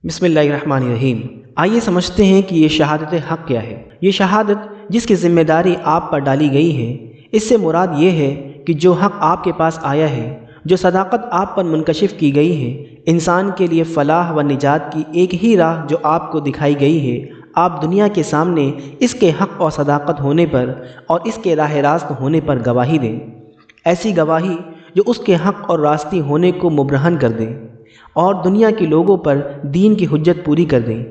بسم اللہ الرحمن الرحیم۔ آئیے سمجھتے ہیں کہ یہ شہادت حق کیا ہے۔ یہ شہادت جس کی ذمہ داری آپ پر ڈالی گئی ہے، اس سے مراد یہ ہے کہ جو حق آپ کے پاس آیا ہے، جو صداقت آپ پر منکشف کی گئی ہے، انسان کے لیے فلاح و نجات کی ایک ہی راہ جو آپ کو دکھائی گئی ہے، آپ دنیا کے سامنے اس کے حق اور صداقت ہونے پر اور اس کے راہ راست ہونے پر گواہی دیں، ایسی گواہی جو اس کے حق اور راستی ہونے کو مبرہن کر دے اور دنیا کے لوگوں پر دین کی حجت پوری کر دیں۔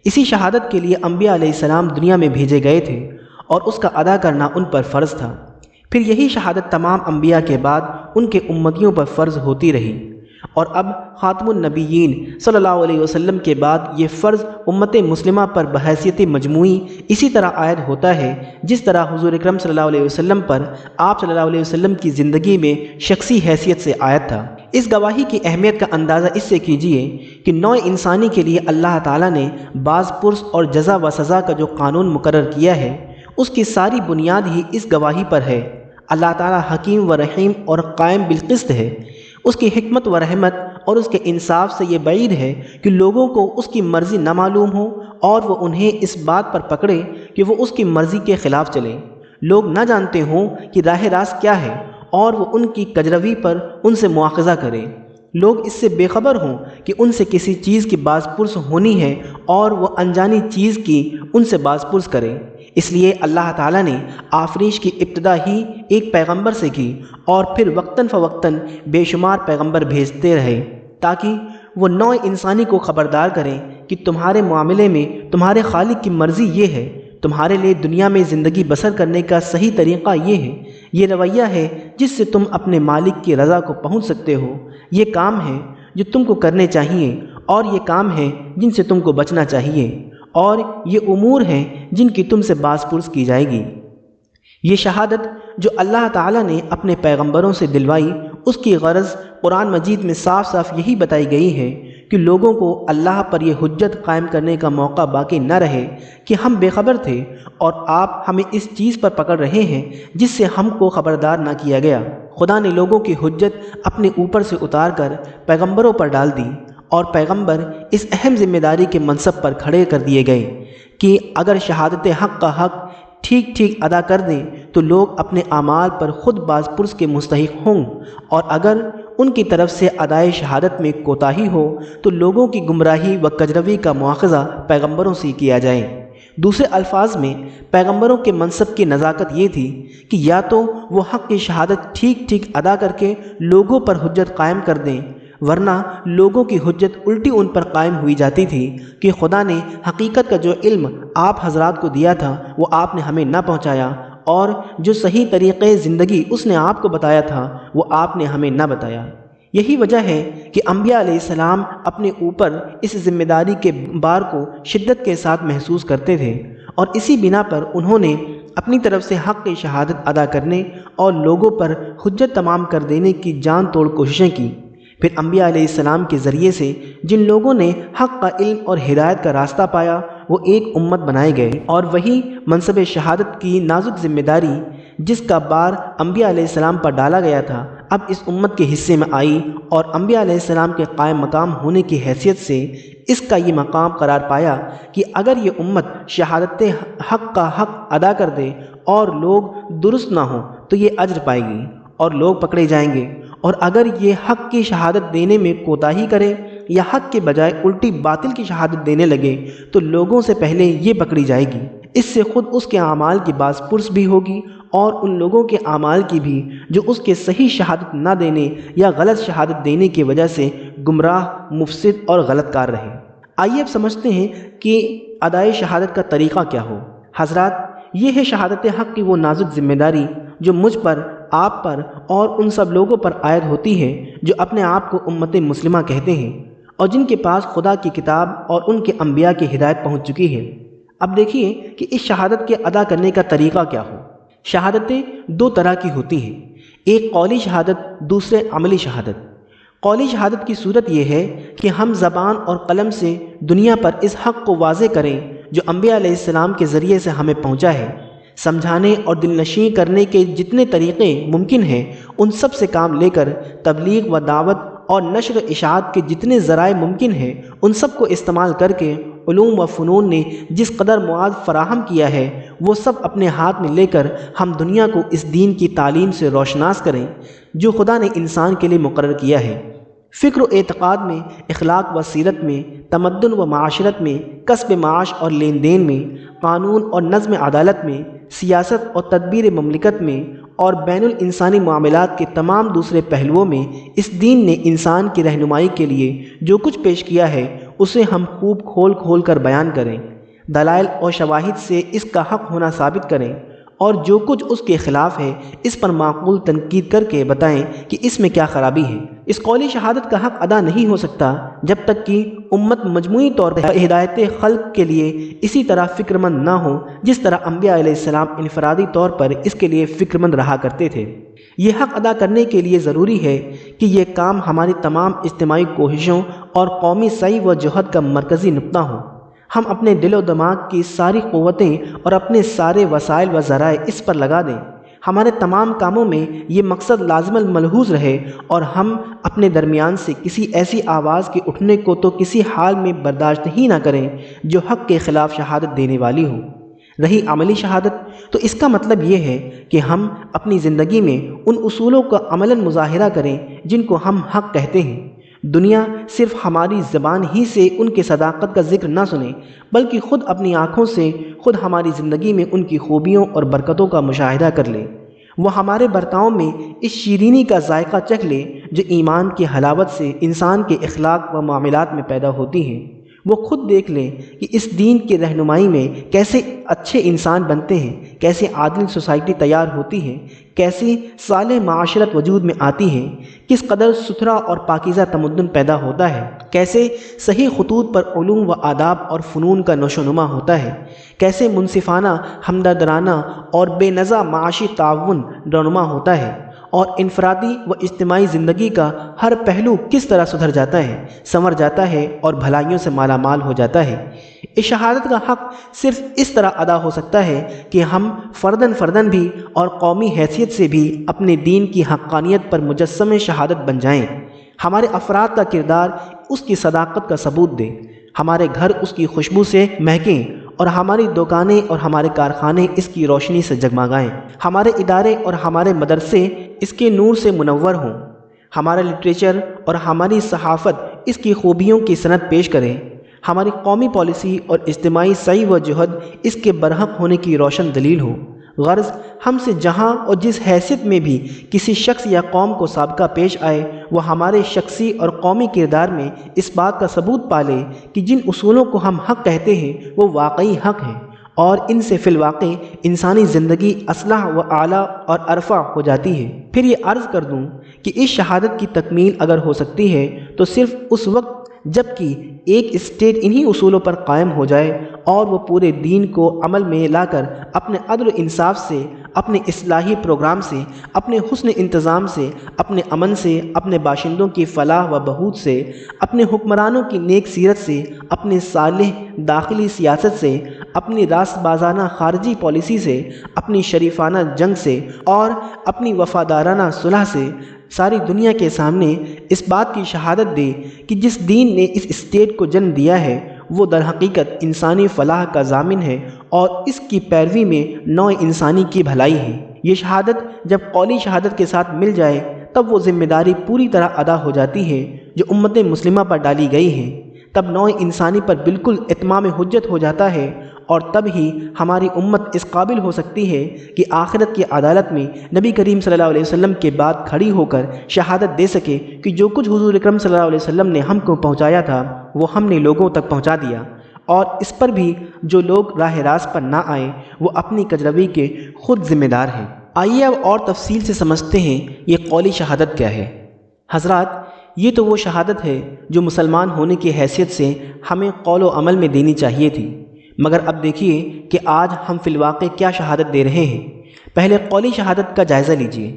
اسی شہادت کے لیے انبیاء علیہ السلام دنیا میں بھیجے گئے تھے اور اس کا ادا کرنا ان پر فرض تھا۔ پھر یہی شہادت تمام انبیاء کے بعد ان کے امتیوں پر فرض ہوتی رہی، اور اب خاتم النبیین صلی اللہ علیہ وسلم کے بعد یہ فرض امت مسلمہ پر بحیثیت مجموعی اسی طرح عائد ہوتا ہے جس طرح حضور اکرم صلی اللہ علیہ وسلم پر آپ صلی اللہ علیہ وسلم کی زندگی میں شخصی حیثیت سے عائد تھا۔ اس گواہی کی اہمیت کا اندازہ اس سے کیجئے کہ نوع انسانی کے لیے اللہ تعالیٰ نے باز پرس اور جزا و سزا کا جو قانون مقرر کیا ہے، اس کی ساری بنیاد ہی اس گواہی پر ہے۔ اللہ تعالیٰ حکیم و رحیم اور قائم بالقسط ہے۔ اس کی حکمت و رحمت اور اس کے انصاف سے یہ بعید ہے کہ لوگوں کو اس کی مرضی نہ معلوم ہو اور وہ انہیں اس بات پر پکڑے کہ وہ اس کی مرضی کے خلاف چلیں۔ لوگ نہ جانتے ہوں کہ راہ راست کیا ہے اور وہ ان کی کجروی پر ان سے مواخذہ کریں۔ لوگ اس سے بے خبر ہوں کہ ان سے کسی چیز کی باز پرس ہونی ہے اور وہ انجانی چیز کی ان سے باز پرس کریں۔ اس لیے اللہ تعالیٰ نے آفریش کی ابتدا ہی ایک پیغمبر سے کی اور پھر وقتاً فوقتاً بے شمار پیغمبر بھیجتے رہے تاکہ وہ نوع انسانی کو خبردار کریں کہ تمہارے معاملے میں تمہارے خالق کی مرضی یہ ہے، تمہارے لیے دنیا میں زندگی بسر کرنے کا صحیح طریقہ یہ ہے، یہ رویہ ہے جس سے تم اپنے مالک کی رضا کو پہنچ سکتے ہو، یہ کام ہے جو تم کو کرنے چاہیے اور یہ کام ہے جن سے تم کو بچنا چاہیے، اور یہ امور ہیں جن کی تم سے باز پرس کی جائے گی۔ یہ شہادت جو اللہ تعالیٰ نے اپنے پیغمبروں سے دلوائی، اس کی غرض قرآن مجید میں صاف صاف یہی بتائی گئی ہے کہ لوگوں کو اللہ پر یہ حجت قائم کرنے کا موقع باقی نہ رہے کہ ہم بے خبر تھے اور آپ ہمیں اس چیز پر پکڑ رہے ہیں جس سے ہم کو خبردار نہ کیا گیا۔ خدا نے لوگوں کی حجت اپنے اوپر سے اتار کر پیغمبروں پر ڈال دی، اور پیغمبر اس اہم ذمہ داری کے منصب پر کھڑے کر دیے گئے کہ اگر شہادت حق کا حق ٹھیک ادا کر دیں تو لوگ اپنے اعمال پر خود باز پرس کے مستحق ہوں، اور اگر ان کی طرف سے ادائے شہادت میں کوتاہی ہو تو لوگوں کی گمراہی و کجروی کا مواخذہ پیغمبروں سے کیا جائے۔ دوسرے الفاظ میں پیغمبروں کے منصب کی نزاکت یہ تھی کہ یا تو وہ حق کی شہادت ٹھیک ادا کر کے لوگوں پر حجت قائم کر دیں، ورنہ لوگوں کی حجت الٹی ان پر قائم ہوئی جاتی تھی کہ خدا نے حقیقت کا جو علم آپ حضرات کو دیا تھا وہ آپ نے ہمیں نہ پہنچایا، اور جو صحیح طریقے زندگی اس نے آپ کو بتایا تھا وہ آپ نے ہمیں نہ بتایا۔ یہی وجہ ہے کہ انبیاء علیہ السلام اپنے اوپر اس ذمہ داری کے بار کو شدت کے ساتھ محسوس کرتے تھے، اور اسی بنا پر انہوں نے اپنی طرف سے حق کی شہادت ادا کرنے اور لوگوں پر حجت تمام کر دینے کی جان توڑ کوششیں کی۔ پھر انبیاء علیہ السلام کے ذریعے سے جن لوگوں نے حق کا علم اور ہدایت کا راستہ پایا وہ ایک امت بنائے گئے، اور وہی منصب شہادت کی نازک ذمہ داری جس کا بار انبیاء علیہ السلام پر ڈالا گیا تھا اب اس امت کے حصے میں آئی، اور انبیاء علیہ السلام کے قائم مقام ہونے کی حیثیت سے اس کا یہ مقام قرار پایا کہ اگر یہ امت شہادت حق کا حق ادا کر دے اور لوگ درست نہ ہوں تو یہ اجر پائے گی اور لوگ پکڑے جائیں گے، اور اگر یہ حق کی شہادت دینے میں کوتاہی کرے یا حق کے بجائے الٹی باطل کی شہادت دینے لگے تو لوگوں سے پہلے یہ پکڑی جائے گی۔ اس سے خود اس کے اعمال کی باز پرس بھی ہوگی اور ان لوگوں کے اعمال کی بھی جو اس کے صحیح شہادت نہ دینے یا غلط شہادت دینے کی وجہ سے گمراہ، مفسد اور غلط کار رہے۔ آئیے اب سمجھتے ہیں کہ ادائے شہادت کا طریقہ کیا ہو۔ حضرات، یہ ہے شہادت حق کی وہ نازک ذمہ داری جو مجھ پر، آپ پر اور ان سب لوگوں پر عائد ہوتی ہے جو اپنے آپ کو امت مسلمہ کہتے ہیں اور جن کے پاس خدا کی کتاب اور ان کے انبیاء کی ہدایت پہنچ چکی ہے۔ اب دیکھیے کہ اس شہادت کے ادا کرنے کا طریقہ کیا ہو۔ شہادتیں دو طرح کی ہوتی ہیں، ایک قولی شہادت، دوسرے عملی شہادت۔ قولی شہادت کی صورت یہ ہے کہ ہم زبان اور قلم سے دنیا پر اس حق کو واضح کریں جو انبیاء علیہ السلام کے ذریعے سے ہمیں پہنچا ہے، سمجھانے اور دل نشیں کرنے کے جتنے طریقے ممکن ہیں ان سب سے کام لے کر تبلیغ و دعوت اور نشر و اشاعت کے جتنے ذرائع ممکن ہیں ان سب کو استعمال کر کے علوم و فنون نے جس قدر مواد فراہم کیا ہے وہ سب اپنے ہاتھ میں لے کر ہم دنیا کو اس دین کی تعلیم سے روشناس کریں جو خدا نے انسان کے لیے مقرر کیا ہے۔ فکر و اعتقاد میں، اخلاق و سیرت میں، تمدن و معاشرت میں، کسب معاش اور لین دین میں، قانون اور نظم عدالت میں، سیاست اور تدبیر مملکت میں اور بین الانسانی معاملات کے تمام دوسرے پہلوؤں میں اس دین نے انسان کی رہنمائی کے لیے جو کچھ پیش کیا ہے اسے ہم خوب کھول کھول کر بیان کریں، دلائل اور شواہد سے اس کا حق ہونا ثابت کریں، اور جو کچھ اس کے خلاف ہے اس پر معقول تنقید کر کے بتائیں کہ اس میں کیا خرابی ہے۔ اس قولی شہادت کا حق ادا نہیں ہو سکتا جب تک کہ امت مجموعی طور پر ہدایت خلق کے لیے اسی طرح فکر مند نہ ہو جس طرح انبیاء علیہ السلام انفرادی طور پر اس کے لیے فکر مند رہا کرتے تھے۔ یہ حق ادا کرنے کے لیے ضروری ہے کہ یہ کام ہماری تمام اجتماعی کوششوں اور قومی سعی و جہد کا مرکزی نقطہ ہو۔ ہم اپنے دل و دماغ کی ساری قوتیں اور اپنے سارے وسائل و ذرائع اس پر لگا دیں۔ ہمارے تمام کاموں میں یہ مقصد لازم الملحوظ رہے اور ہم اپنے درمیان سے کسی ایسی آواز کے اٹھنے کو تو کسی حال میں برداشت ہی نہ کریں جو حق کے خلاف شہادت دینے والی ہو۔ رہی عملی شہادت تو اس کا مطلب یہ ہے کہ ہم اپنی زندگی میں ان اصولوں کا عملاً مظاہرہ کریں جن کو ہم حق کہتے ہیں۔ دنیا صرف ہماری زبان ہی سے ان کی صداقت کا ذکر نہ سنے بلکہ خود اپنی آنکھوں سے خود ہماری زندگی میں ان کی خوبیوں اور برکتوں کا مشاہدہ کر لے۔ وہ ہمارے برتاؤ میں اس شیرینی کا ذائقہ چکھ لے جو ایمان کی حلاوت سے انسان کے اخلاق و معاملات میں پیدا ہوتی ہیں۔ وہ خود دیکھ لیں کہ اس دین کی رہنمائی میں کیسے اچھے انسان بنتے ہیں، کیسے عادل سوسائٹی تیار ہوتی ہے، کیسی صالح معاشرت وجود میں آتی ہے، کس قدر ستھرا اور پاکیزہ تمدن پیدا ہوتا ہے، کیسے صحیح خطوط پر علوم و آداب اور فنون کا نشو و نما ہوتا ہے، کیسے منصفانہ، ہمدردانہ اور بے نظا معاشی تعاون رونما ہوتا ہے، اور انفرادی و اجتماعی زندگی کا ہر پہلو کس طرح سدھر جاتا ہے، سنور جاتا ہے اور بھلائیوں سے مالا مال ہو جاتا ہے۔ اس شہادت کا حق صرف اس طرح ادا ہو سکتا ہے کہ ہم فرداً بھی اور قومی حیثیت سے بھی اپنے دین کی حقانیت پر مجسم شہادت بن جائیں۔ ہمارے افراد کا کردار اس کی صداقت کا ثبوت دے، ہمارے گھر اس کی خوشبو سے مہکیں اور ہماری دکانیں اور ہمارے کارخانے اس کی روشنی سے جگمگائیں، ہمارے ادارے اور ہمارے مدرسے اس کے نور سے منور ہوں، ہمارا لٹریچر اور ہماری صحافت اس کی خوبیوں کی سند پیش کریں، ہماری قومی پالیسی اور اجتماعی سعی و جہد اس کے برحق ہونے کی روشن دلیل ہو۔ غرض ہم سے جہاں اور جس حیثیت میں بھی کسی شخص یا قوم کو سابقہ پیش آئے وہ ہمارے شخصی اور قومی کردار میں اس بات کا ثبوت پالے کہ جن اصولوں کو ہم حق کہتے ہیں وہ واقعی حق ہیں، اور ان سے فی الواقع انسانی زندگی اصلح و اعلیٰ اور ارفع ہو جاتی ہے۔ پھر یہ عرض کر دوں کہ اس شہادت کی تکمیل اگر ہو سکتی ہے تو صرف اس وقت جب کہ ایک اسٹیٹ انہی اصولوں پر قائم ہو جائے اور وہ پورے دین کو عمل میں لا کر اپنے عدل و انصاف سے، اپنے اصلاحی پروگرام سے، اپنے حسن انتظام سے، اپنے امن سے، اپنے باشندوں کی فلاح و بہبود سے، اپنے حکمرانوں کی نیک سیرت سے، اپنے صالح داخلی سیاست سے، اپنی راست بازانہ خارجی پالیسی سے، اپنی شریفانہ جنگ سے اور اپنی وفادارانہ صلح سے ساری دنیا کے سامنے اس بات کی شہادت دے کہ جس دین نے اس اسٹیٹ کو جنم دیا ہے وہ در حقیقت انسانی فلاح کا ضامن ہے اور اس کی پیروی میں نوع انسانی کی بھلائی ہے۔ یہ شہادت جب قولی شہادت کے ساتھ مل جائے تب وہ ذمہ داری پوری طرح ادا ہو جاتی ہے جو امت مسلمہ پر ڈالی گئی ہے، تب نوع انسانی پر بالکل اتمام حجت ہو جاتا ہے، اور تب ہی ہماری امت اس قابل ہو سکتی ہے کہ آخرت کی عدالت میں نبی کریم صلی اللہ علیہ وسلم کے بعد کھڑی ہو کر شہادت دے سکے کہ جو کچھ حضور اکرم صلی اللہ علیہ وسلم نے ہم کو پہنچایا تھا وہ ہم نے لوگوں تک پہنچا دیا، اور اس پر بھی جو لوگ راہ راست پر نہ آئے وہ اپنی کجروی کے خود ذمہ دار ہیں۔ آئیے اب اور تفصیل سے سمجھتے ہیں یہ قولی شہادت کیا ہے۔ حضرات، یہ تو وہ شہادت ہے جو مسلمان ہونے کی حیثیت سے ہمیں قول و عمل میں دینی چاہیے تھی، مگر اب دیکھیے کہ آج ہم فی الواقع کیا شہادت دے رہے ہیں۔ پہلے قولی شہادت کا جائزہ لیجئے۔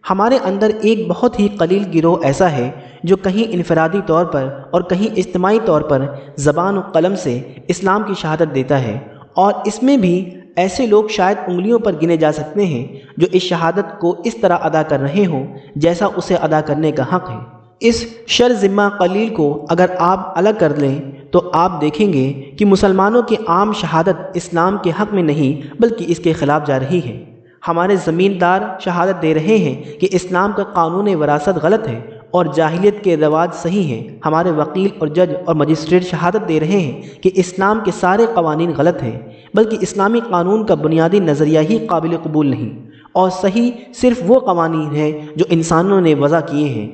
ہمارے اندر ایک بہت ہی قلیل گروہ ایسا ہے جو کہیں انفرادی طور پر اور کہیں اجتماعی طور پر زبان و قلم سے اسلام کی شہادت دیتا ہے، اور اس میں بھی ایسے لوگ شاید انگلیوں پر گنے جا سکتے ہیں جو اس شہادت کو اس طرح ادا کر رہے ہوں جیسا اسے ادا کرنے کا حق ہے۔ اس شر ذمہ قلیل کو اگر آپ الگ کر لیں تو آپ دیکھیں گے کہ مسلمانوں کی عام شہادت اسلام کے حق میں نہیں بلکہ اس کے خلاف جا رہی ہے۔ ہمارے زمیندار شہادت دے رہے ہیں کہ اسلام کا قانون وراثت غلط ہے اور جاہلیت کے رواج صحیح ہیں۔ ہمارے وکیل اور جج اور مجسٹریٹ شہادت دے رہے ہیں کہ اسلام کے سارے قوانین غلط ہیں، بلکہ اسلامی قانون کا بنیادی نظریہ ہی قابل قبول نہیں اور صحیح صرف وہ قوانین ہیں جو انسانوں نے وضع کیے ہیں۔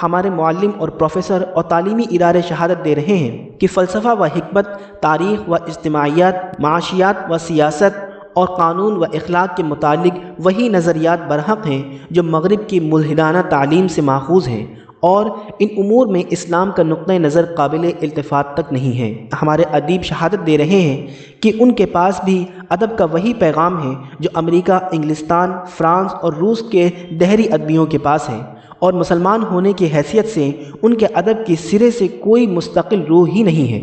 ہمارے معلم اور پروفیسر اور تعلیمی ادارے شہادت دے رہے ہیں کہ فلسفہ و حکمت، تاریخ و اجتماعیات، معاشیات و سیاست اور قانون و اخلاق کے متعلق وہی نظریات برحق ہیں جو مغرب کی ملحدانہ تعلیم سے ماخوذ ہیں، اور ان امور میں اسلام کا نقطہ نظر قابل التفات تک نہیں ہے۔ ہمارے ادیب شہادت دے رہے ہیں کہ ان کے پاس بھی ادب کا وہی پیغام ہے جو امریکہ، انگلستان، فرانس اور روس کے دہری ادیبوں کے پاس ہے، اور مسلمان ہونے کی حیثیت سے ان کے ادب کی سرے سے کوئی مستقل روح ہی نہیں ہے۔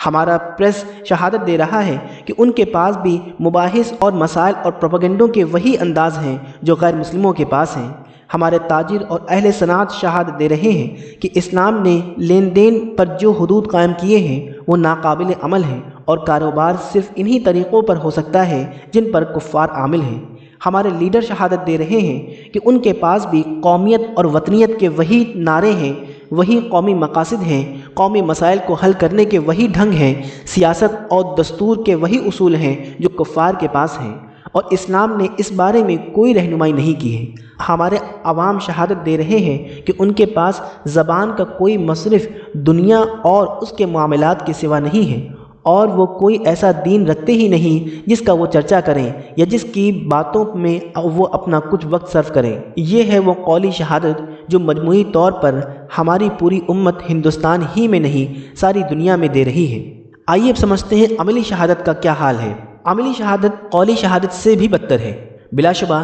ہمارا پریس شہادت دے رہا ہے کہ ان کے پاس بھی مباحث اور مسائل اور پروپیگنڈوں کے وہی انداز ہیں جو غیر مسلموں کے پاس ہیں۔ ہمارے تاجر اور اہل صنعت شہادت دے رہے ہیں کہ اسلام نے لین دین پر جو حدود قائم کیے ہیں وہ ناقابل عمل ہیں، اور کاروبار صرف انہی طریقوں پر ہو سکتا ہے جن پر کفار عامل ہیں۔ ہمارے لیڈر شہادت دے رہے ہیں کہ ان کے پاس بھی قومیت اور وطنیت کے وہی نعرے ہیں، وہی قومی مقاصد ہیں، قومی مسائل کو حل کرنے کے وہی ڈھنگ ہیں، سیاست اور دستور کے وہی اصول ہیں جو کفار کے پاس ہیں، اور اسلام نے اس بارے میں کوئی رہنمائی نہیں کی ہے۔ ہمارے عوام شہادت دے رہے ہیں کہ ان کے پاس زبان کا کوئی مصرف دنیا اور اس کے معاملات کے سوا نہیں ہے، اور وہ کوئی ایسا دین رکھتے ہی نہیں جس کا وہ چرچا کریں یا جس کی باتوں میں وہ اپنا کچھ وقت صرف کریں۔ یہ ہے وہ قولی شہادت جو مجموعی طور پر ہماری پوری امت ہندوستان ہی میں نہیں ساری دنیا میں دے رہی ہے۔ آئیے اب سمجھتے ہیں عملی شہادت کا کیا حال ہے۔ عملی شہادت قولی شہادت سے بھی بدتر ہے۔ بلا شبہ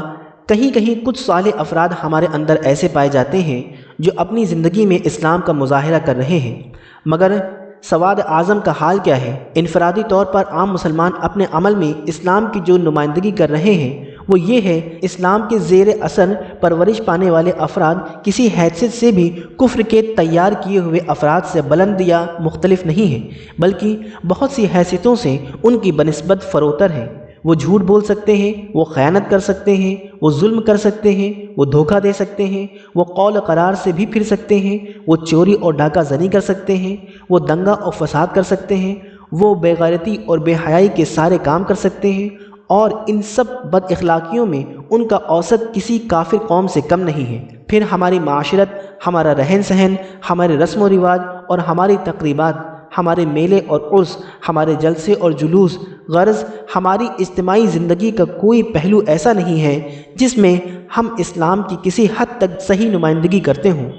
کہیں کہیں کچھ صالح افراد ہمارے اندر ایسے پائے جاتے ہیں جو اپنی زندگی میں اسلام کا مظاہرہ کر رہے ہیں، مگر سواد اعظم کا حال کیا ہے؟ انفرادی طور پر عام مسلمان اپنے عمل میں اسلام کی جو نمائندگی کر رہے ہیں وہ یہ ہے، اسلام کے زیر اثر پرورش پانے والے افراد کسی حیثیت سے بھی کفر کے تیار کیے ہوئے افراد سے بلند یا مختلف نہیں ہیں، بلکہ بہت سی حیثیتوں سے ان کی بنسبت فروتر ہیں۔ وہ جھوٹ بول سکتے ہیں، وہ خیانت کر سکتے ہیں، وہ ظلم کر سکتے ہیں، وہ دھوکہ دے سکتے ہیں، وہ قول قرار سے بھی پھر سکتے ہیں، وہ چوری اور ڈاکہ زنی کر سکتے ہیں، وہ دنگا اور فساد کر سکتے ہیں، وہ بے غیرتی اور بے حیائی کے سارے کام کر سکتے ہیں، اور ان سب بد اخلاقیوں میں ان کا اوسط کسی کافر قوم سے کم نہیں ہے۔ پھر ہماری معاشرت، ہمارا رہن سہن، ہمارے رسم و رواج اور ہماری تقریبات، ہمارے میلے اور عرس، ہمارے جلسے اور جلوس، غرض ہماری اجتماعی زندگی کا کوئی پہلو ایسا نہیں ہے جس میں ہم اسلام کی کسی حد تک صحیح نمائندگی کرتے ہوں۔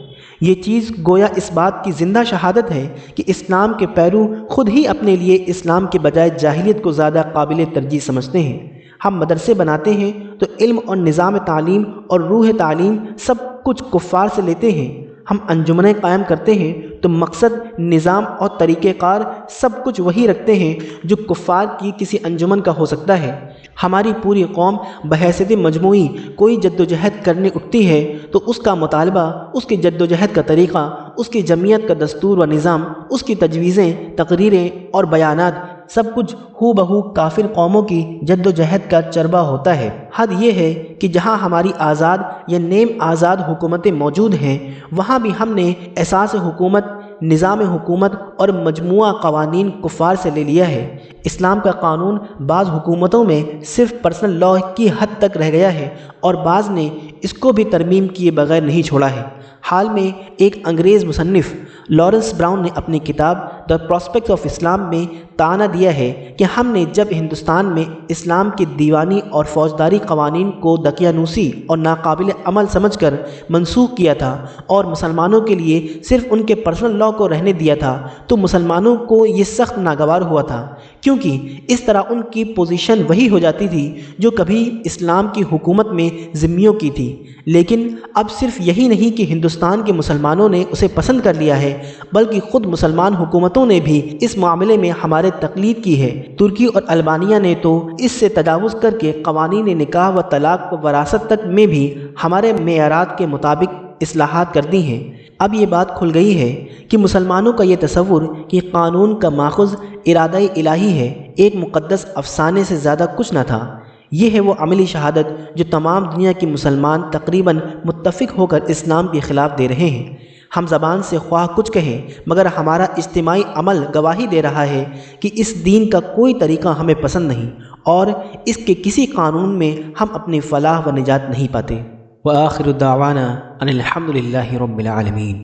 یہ چیز گویا اس بات کی زندہ شہادت ہے کہ اسلام کے پیرو خود ہی اپنے لیے اسلام کے بجائے جاہلیت کو زیادہ قابل ترجیح سمجھتے ہیں۔ ہم مدرسے بناتے ہیں تو علم اور نظام تعلیم اور روح تعلیم سب کچھ کفار سے لیتے ہیں۔ ہم انجمنیں قائم کرتے ہیں تو مقصد، نظام اور طریقہ کار سب کچھ وہی رکھتے ہیں جو کفار کی کسی انجمن کا ہو سکتا ہے۔ ہماری پوری قوم بحیثیت مجموعی کوئی جدوجہد کرنے اٹھتی ہے تو اس کا مطالبہ، اس کی جدوجہد کا طریقہ، اس کی جمعیت کا دستور و نظام، اس کی تجویزیں، تقریریں اور بیانات سب کچھ ہو بہو کافر قوموں کی جدوجہد کا چربہ ہوتا ہے۔ حد یہ ہے کہ جہاں ہماری آزاد یا نیم آزاد حکومتیں موجود ہیں وہاں بھی ہم نے اساس حکومت، نظام حکومت اور مجموعہ قوانین کفار سے لے لیا ہے۔ اسلام کا قانون بعض حکومتوں میں صرف پرسنل لاء کی حد تک رہ گیا ہے اور بعض نے اس کو بھی ترمیم کیے بغیر نہیں چھوڑا ہے۔ حال میں ایک انگریز مصنف لارنس براؤن نے اپنی کتاب دا پراسپیکٹس آف اسلام میں طعنہ دیا ہے کہ ہم نے جب ہندوستان میں اسلام کے دیوانی اور فوجداری قوانین کو دقیانوسی اور ناقابل عمل سمجھ کر منسوخ کیا تھا اور مسلمانوں کے لیے صرف ان کے پرسنل لاء کو رہنے دیا تھا تو مسلمانوں کو یہ سخت ناگوار ہوا تھا، کیونکہ اس طرح ان کی پوزیشن وہی ہو جاتی تھی جو کبھی اسلام کی حکومت میں ذمیوں کی تھی۔ لیکن اب صرف یہی نہیں کہ ہندوستان کے مسلمانوں نے اسے پسند کر لیا ہے، بلکہ خود مسلمان حکومتوں نے بھی اس معاملے میں ہمارے تقلید کی ہے۔ ترکی اور البانیہ نے تو اس سے تجاوز کر کے قوانین نکاح و طلاق و وراثت تک میں بھی ہمارے معیارات کے مطابق اصلاحات کر دی ہیں۔ اب یہ بات کھل گئی ہے کہ مسلمانوں کا یہ تصور کہ قانون کا ماخذ ارادہ الہی ہے ایک مقدس افسانے سے زیادہ کچھ نہ تھا۔ یہ ہے وہ عملی شہادت جو تمام دنیا کے مسلمان تقریباً متفق ہو کر اسلام کے خلاف دے رہے ہیں۔ ہم زبان سے خواہ کچھ کہیں مگر ہمارا اجتماعی عمل گواہی دے رہا ہے کہ اس دین کا کوئی طریقہ ہمیں پسند نہیں اور اس کے کسی قانون میں ہم اپنی فلاح و نجات نہیں پاتے۔ وآخر دعوانا ان الحمد للہ رب العالمین۔